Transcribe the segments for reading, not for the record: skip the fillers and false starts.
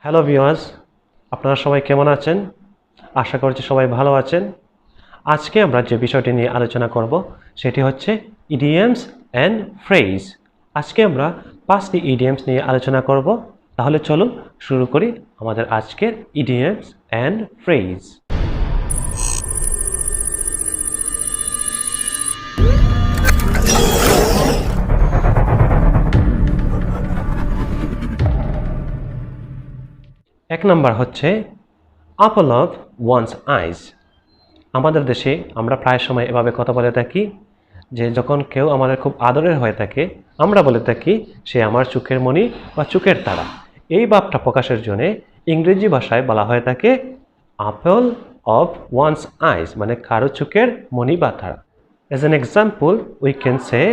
Hello viewers, আপনারা সবাই কেমন আছেন? আশা করছি সবাই ভালো আছেন। আজকে আমরা যে বিষয়টি নিয়ে আলোচনা করব সেটি হচ্ছে ইডিয়মস অ্যান্ড ফ্রেজ। আজকে আমরা 5টি ইডিয়মস নিয়ে আলোচনা করব। তাহলে চলুন শুরু করি আমাদের আজকের ইডিয়মস অ্যান্ড ফ্রেজ। এক নাম্বার হচ্ছে apple of one's eyes। আমাদের দেশে আমরা প্রায় সময় এভাবে কথা বলে থাকি যে যখন কেউ আমাদের খুব আদরের হয়ে থাকে আমরা বলে থাকি সে আমার চোখের মণি বা চোখের তারা। এই ভাবটা প্রকাশের জন্য ইংরেজি ভাষায় বলা হয়ে থাকে apple of one's eyes, মানে কারো চোখের মণি বা তারা। As an example, we can say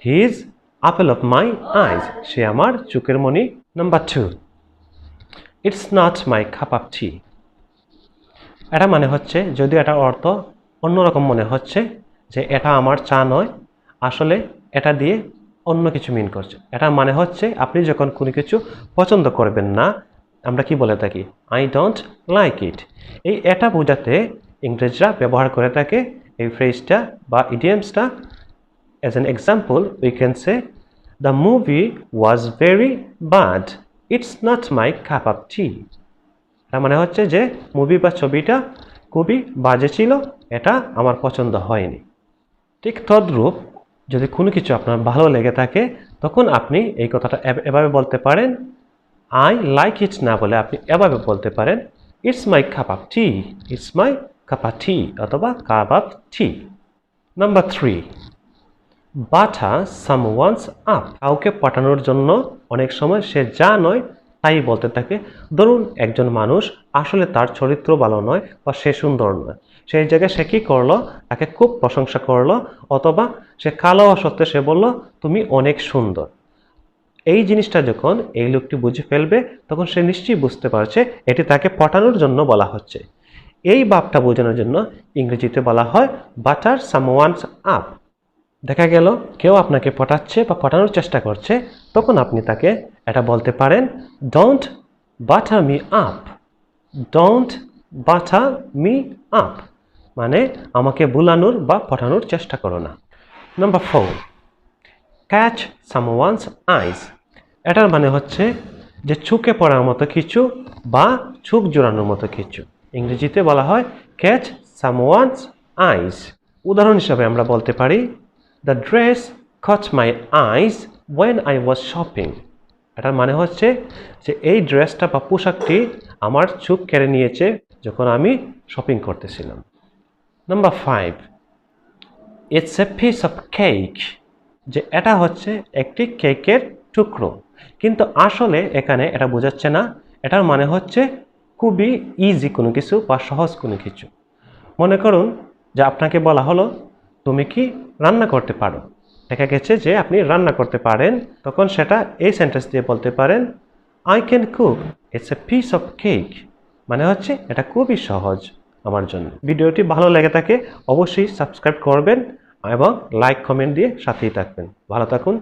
he is apple of my eyes, সে আমার চোখের মণি। Number 2, it's not my cup of tea। এটা মানে হচ্ছে, যদিও এটা অর্থ অন্যরকম মনে হচ্ছে যে এটা আমার চা নয়, আসলে এটা দিয়ে অন্য কিছু মিন করছে। এটা মানে হচ্ছে আপনি যখন কোনো কিছু পছন্দ করবেন না, আমরা কি বলে থাকি আই ডোন্ট লাইক ইট। এটা বোঝাতে ইংরেজরা ব্যবহার করে থাকে এই ফ্রেজটা বা ইডিয়মসটা। As an example we can say the movie was very bad, it's not my cup of tea. তার মানে হচ্ছে যে মুভি বা ছবিটা খুবই বাজে ছিল, এটা আমার পছন্দ হয়নি। ঠিক তদ্রূপ যদি কোনো কিছু আপনার ভালো লেগে থাকে তখন আপনি এই কথাটা এভাবে বলতে পারেন, আই লাইক ইট না বলে আপনি এভাবে বলতে পারেন it's my cup of tea, it's my cup of tea অথবা cup of tea. Number 3, butter someone's up. কাউকে পাঠানোর জন্য অনেক সময় সে যা নয় তাই বলতে থাকে। ধরুন একজন মানুষ আসলে তার চরিত্র ভালো নয় বা সে সুন্দর নয়, সেই জায়গায় সে কী করলো, তাকে খুব প্রশংসা করলো, অথবা সে কালো হওয়া সত্ত্বেও সে বলল তুমি অনেক সুন্দর। এই জিনিসটা যখন এই লোকটি বুঝে ফেলবে তখন সে নিশ্চয়ই বুঝতে পারছে এটি তাকে পটানোর জন্য বলা হচ্ছে। এই ভাবটা বোঝানোর জন্য ইংরেজিতে বলা হয় বাটার সামওয়ানস আপ। দেখা গেল কেউ আপনাকে পটাচ্ছে বা পটানোর চেষ্টা করছে, তখন আপনি তাকে এটা বলতে পারেন don't butter me up, don't butter me up, মানে আমাকে বুলানোর বা পটানোর চেষ্টা করো না। নাম্বার 4, ক্যাচ সামওয়ানস আইস। এটার মানে হচ্ছে যে চোখে পড়ার মতো কিছু বা চোখ জোড়ানোর মতো কিছু। ইংরেজিতে বলা হয় ক্যাচ সামওয়ানস আইস। উদাহরণ হিসাবে আমরা বলতে পারি the dress caught my eyes when I was shopping। এটার মানে হচ্ছে যে এই ড্রেসটা বা পোশাকটি আমার চোখ কেড়ে নিয়েছে যখন আমি শপিং করতেছিলাম। Number 5, it's a piece of cake. যে এটা হচ্ছে একটি কেকের টুকরো, কিন্তু আসলে এখানে এটা বোঝাচ্ছে না। এটার মানে হচ্ছে খুবই ইজি কোনো কিছু বা সহজ কোনো কিছু। মনে করুন যে আপনাকে বলা হলো তুমি কি রান্না করতে পারো। দেখা গেছে যে আপনি রান্না করতে পারেন, তখন সেটা এই সেন্টেন্স দিয়ে বলতে পারেন I can cook, it's a piece of cake. মানে হচ্ছে এটা খুবই সহজ আমার জন্য। ভিডিওটি ভালো লেগে থাকে অবশ্যই সাবস্ক্রাইব করবেন এবং লাইক কমেন্ট দিয়ে সাথেই থাকবেন। ভালো থাকুন।